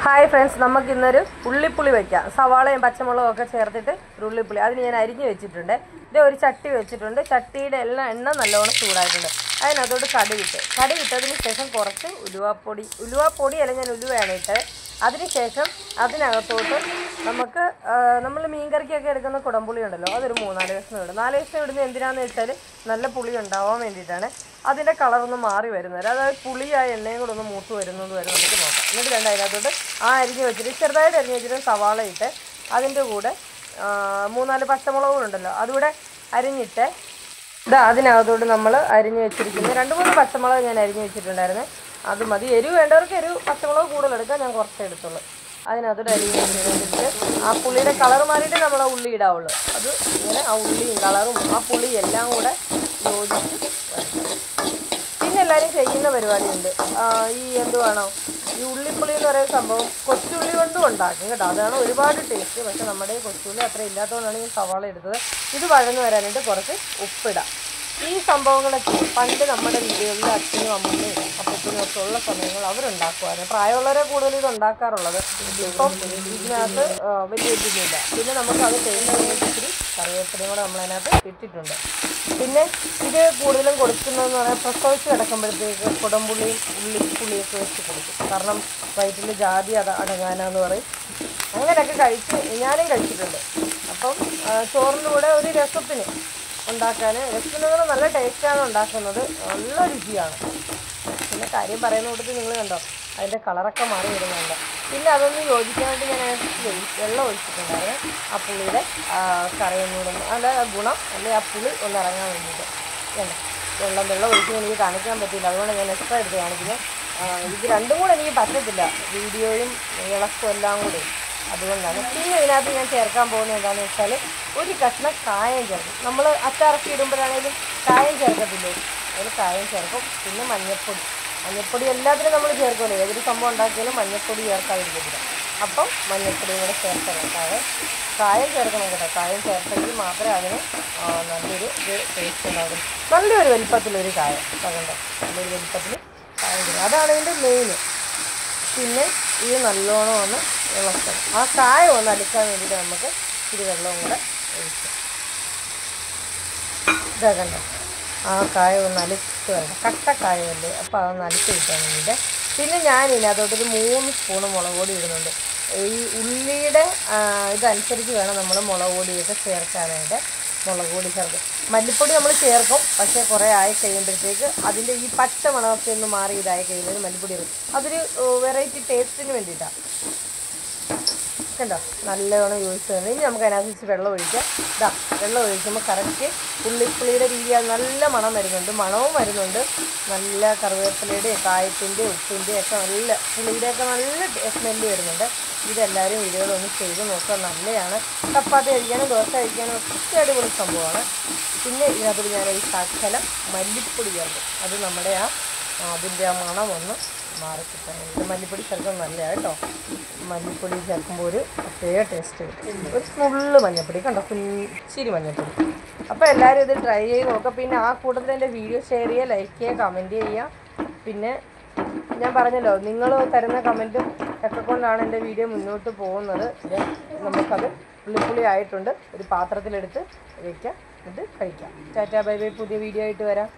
Hi friends, നമുക്ക് ഇന്നൊരു ഉള്ളിപ്പുളി വയ്ക്കാം. സവാളയും പച്ചമുളകും ഒക്കെ ചേർത്തിട്ട് ഒരു ഉള്ളിപ്പുളി അതിന് ഞാൻ അരിഞ്ഞ് വെച്ചിട്ടുണ്ട്. ഇത് ഒരു ചട്ടി വെച്ചിട്ടുണ്ട്. ചട്ടിയുടെ എണ്ണ നല്ലോണം ചൂടായിട്ടുണ്ട്. അതിനകത്തോട്ട് കടുകിട്ടതിന് ശേഷം കുറച്ച് ഉലുവാപ്പൊടി അല്ലെങ്കിൽ ഞാൻ ഉലുവയാണ് ഇട്ടത്. അതിനുശേഷം അതിനകത്തോട്ട് നമ്മൾ മീൻകറിക്കൊക്കെ എടുക്കുന്ന കുടംപുളി ഉണ്ടല്ലോ, അതൊരു 3-4 കഷ്ണം ഇടും. 4 കഷ്ണം ഇടുന്നത് എന്തിനാണെന്ന് വെച്ചാൽ നല്ല പുളി ഉണ്ടാവാൻ വേണ്ടിയിട്ടാണ്. അതിൻ്റെ കളറൊന്ന് മാറി വരുന്നത്, അതായത് പുളി ആ എണ്ണയും കൂടെ ഒന്ന് മൂത്ത് വരുന്നത് വരെ നമുക്ക് നോക്കാം. എന്നിട്ട് വേണ്ട അതിനകത്തോട്ട് അരിഞ്ഞ് വെച്ചിട്ട് ചെറുതായിട്ട് അരിഞ്ഞ് വെച്ചിട്ട് സവാള ഇട്ട് അതിൻ്റെ കൂടെ 3-4 പച്ചമുളകുണ്ടല്ലോ അതുകൂടെ അരിഞ്ഞിട്ട് അതിനകത്തോട്ട് നമ്മൾ അരിഞ്ഞ് വെച്ചിരിക്കുന്നത് 2-3 പച്ചമുളക് ഞാൻ അരിഞ്ഞ് വെച്ചിട്ടുണ്ടായിരുന്നു. അത് മതി. എരിവ് വേണ്ടവർക്ക് പച്ചമുളക് കൂടുതലെടുക്കാം, ഞാൻ കുറച്ചേ എടുത്തുള്ളൂ. അതിനകത്തോട്ട് അരിഞ്ഞ് വെച്ചിട്ട് ആ പുളിയുടെ കളർ മാറിയിട്ട് നമ്മൾ ആ ഉള്ളി ഇടാവുള്ളൂ. അത് ഇങ്ങനെ ആ ഉള്ളിയും കളറും ആ പുളിയും എല്ലാം കൂടെ യോജിച്ച് പിന്നെ എല്ലാവരും ചെയ്യുന്ന പരിപാടിയുണ്ട്. ഈ ഉള്ളിപ്പുളി എന്ന് പറയുന്ന സംഭവം കൊച്ചുള്ളി കൊണ്ടും ഉണ്ടാക്കും കേട്ടോ. അതാണ് ഒരുപാട് ടേസ്റ്റ്. പക്ഷെ നമ്മുടെ കൊച്ചുള്ളി അത്ര ഇല്ലാത്തതുകൊണ്ടാണ് ഈ സവാള എടുത്തത്. ഇത് വഴന്ന് വരാനായിട്ട് കുറച്ച് ഉപ്പിടാം. ഈ സംഭവങ്ങളൊക്കെ പണ്ട് നമ്മുടെ വീടുകളിൽ അച്ഛനും അമ്മയും അപ്പച്ചനും ഒക്കെ ഉള്ള സമയങ്ങൾ അവരുണ്ടാക്കുമായിരുന്നു. പ്രായമുള്ളവരെ കൂടുതൽ ഇത് ഉണ്ടാക്കാറുള്ളത്. ഇപ്പം ഇതിനകത്ത് വലിയ ഇതില്ല. പിന്നെ നമുക്ക് അത് ചെയ്യുന്നതിനകത്ത് ഇത്തിരി കറിവേപ്പിലയും കൂടെ നമ്മളതിനകത്ത് ഇട്ടിട്ടുണ്ട്. പിന്നെ ഇത് കൂടുതലും കൊടുക്കുന്നതെന്ന് പറഞ്ഞാൽ പ്രസവിച്ച് കിടക്കുമ്പോഴത്തേക്ക് കുടംപുളിയും ഉള്ളിപ്പുളിയൊക്കെ വെച്ച് കൊടുക്കും. കാരണം വയറ്റിൽ ജാതി അടങ്ങാനാന്ന് പറയും. അങ്ങനെയൊക്കെ ഞാനും കഴിച്ചിട്ടുണ്ട്. അപ്പം ചോറിൻ്റെ കൂടെ ഒരു രസത്തിന് ഉണ്ടാക്കാൻ രസത്തിനോട് നല്ല ടേസ്റ്റാണ് ഉണ്ടാക്കുന്നത്, നല്ല രുചിയാണ്. പിന്നെ കാര്യം പറയുന്ന കൂട്ടത്തിൽ നിങ്ങൾ കണ്ടോ അതിൻ്റെ കളറൊക്കെ മാറി വരുന്നുണ്ട്. പിന്നെ അതൊന്ന് യോജിക്കാനായിട്ട് ഞാൻ വെള്ളം ഒഴിച്ചിട്ടുണ്ടായിരുന്നു. ആ പുളിയുടെ കറിയൊന്നും ഗുണം അല്ലെങ്കിൽ ആ പുളി ഒന്ന് ഇറങ്ങാൻ വേണ്ടിയിട്ട് വെള്ളം ഒഴിച്ച് എനിക്ക് കാണിക്കാൻ പറ്റില്ല. അതുകൊണ്ട് ഞാൻ എക്സ്ട്രാ എടുത്ത് കാണിക്കുന്നത്. ഇത് രണ്ടും കൂടെ എനിക്ക് പറ്റത്തില്ല, വീഡിയോയും ഇളക്കും എല്ലാം കൂടി. അതുകൊണ്ടാണ്. പിന്നെ ഇതിനകത്ത് ഞാൻ ചേർക്കാൻ പോകുന്നത് എന്താണെന്ന് വെച്ചാൽ ഒരു കഷ്ണം കായം ചേർക്കും. നമ്മൾ അച്ചാറൊക്കെ ഇടുമ്പോഴാണെങ്കിലും കായം ചേർക്കത്തില്ലേ, അതിൽ കായം ചേർക്കും. പിന്നെ മഞ്ഞൾപ്പൊടി എല്ലാത്തിനും നമ്മൾ ചേർക്കുമല്ലോ. ഏതൊരു സംഭവം ഉണ്ടാക്കിയാലും മഞ്ഞൾപ്പൊടി ചേർക്കാതിരിക്കത്തില്ല. അപ്പം മഞ്ഞൾപ്പൊടിയും കൂടെ ചേർക്കണം. കായം ചേർക്കണം കേട്ടോ. കായം ചേർത്തെങ്കിൽ മാത്രമേ അതിന് നല്ലൊരു ടേസ്റ്റ് ഉണ്ടാകും. നല്ലൊരു വലിപ്പത്തിലൊരു കായം കണ്ടോ, നല്ലൊരു വലിപ്പത്തിൽ കായം ചേർക്കും. അതാണ് ഇതിൻ്റെ മെയിൻ. പിന്നെ ഇത് നല്ലോണം ഒന്ന് ഇളക്കണം. ആ കായം ഒന്ന് അടിക്കാൻ വേണ്ടിയിട്ട് നമുക്ക് ഇത്തിരി വെള്ളവും കൂടെ ഒഴിക്കാം. കണ്ടോ, ആ കായം ഒന്ന് അലിച്ച് വരണം. കട്ടക്കായമല്ലേ, അപ്പോൾ അതൊന്ന് അലിച്ച് കിട്ടാൻ വേണ്ടിയിട്ട്. പിന്നെ ഞാൻ ഇതിനകത്തോട്ടൊരു 3 സ്പൂണ് മുളക് പൊടി ഇടുന്നുണ്ട്. ഈ ഉള്ളിയുടെ ഇതനുസരിച്ച് വേണം നമ്മൾ മുളക് പൊടിയൊക്കെ ചേർക്കാനായിട്ട്. മുളക് പൊടി ചേർക്കും, മല്ലിപ്പൊടി നമ്മൾ ചേർക്കും. പക്ഷേ കുറേ ആയി കഴിയുമ്പോഴത്തേക്ക് അതിൻ്റെ ഈ പച്ച മണമൊക്കെ ഒന്ന് മാറി ഇതായി കഴിയുമ്പോൾ മല്ലിപ്പൊടി ഇടും. അതൊരു വെറൈറ്റി ടേസ്റ്റിന് വേണ്ടിയിട്ടാണ്. കണ്ടോ, നല്ലവണ്ണം യോജിച്ച് തന്നെ. ഇനി നമുക്ക് അതിനകത്ത് വെള്ളം ഒഴിക്കാം. വെള്ളം ഒഴിക്കുമ്പോൾ കറക്റ്റ് ഉള്ളിപ്പുളിയുടെ രീതി നല്ല മണം വരുന്നുണ്ട്, മണവും വരുന്നുണ്ട്. നല്ല കറിവേപ്പിലയുടെയും കായത്തിൻ്റെയും ഉപ്പിൻ്റെയും ഒക്കെ നല്ല പുളിയുടെയൊക്കെ നല്ല സ്മെല്ല് വരുന്നുണ്ട്. ഇതെല്ലാവരും വീടുകളൊന്ന് ചെയ്ത് നോക്കുക, നല്ലതാണ്. ചപ്പാത്തി കഴിക്കാനും ദോശ കഴിക്കാനും ഒക്കെ അടിപൊളി സംഭവമാണ്. പിന്നെ ഇതിനകത്ത് ഞാൻ ഈ ശകലം മല്ലിപ്പൊടി ചേർക്കും. അത് നമ്മുടെ അതിൻ്റെ ആ മണം ഒന്ന് മാറിക്കിട്ടാൻ വേണ്ടിയിട്ട് മല്ലിപ്പൊടി ചേർക്കാൻ നല്ലതാണ് കേട്ടോ. മല്ലിപ്പൊടി ചേർക്കുമ്പോൾ ഒരു പ്രത്യേക ടേസ്റ്റ് കിട്ടും. ഒരു സ്മുള്ള് മഞ്ഞൾപ്പൊടി കണ്ടോ, ഇച്ചിരി മഞ്ഞൾപ്പൊടി. അപ്പോൾ എല്ലാവരും ഇത് ട്രൈ ചെയ്ത് നോക്കുക. പിന്നെ ആ കൂട്ടത്തിൽ എൻ്റെ വീഡിയോ ഷെയർ ചെയ്യുക, ലൈക്ക് ചെയ്യുക, കമൻറ്റ് ചെയ്യുക. പിന്നെ ഞാൻ പറഞ്ഞല്ലോ, നിങ്ങൾ തരുന്ന കമൻറ്റും ഒക്കെ കൊണ്ടാണ് എൻ്റെ വീഡിയോ മുന്നോട്ട് പോകുന്നത്. നമുക്കത് ഉള്ളിപ്പുളി ആയിട്ടുണ്ട്. ഒരു പാത്രത്തിലെടുത്ത് വയ്ക്കാം, എന്നിട്ട് കഴിക്കാം. Tata bye bye. പുതിയ വീഡിയോ ആയിട്ട് വരാം.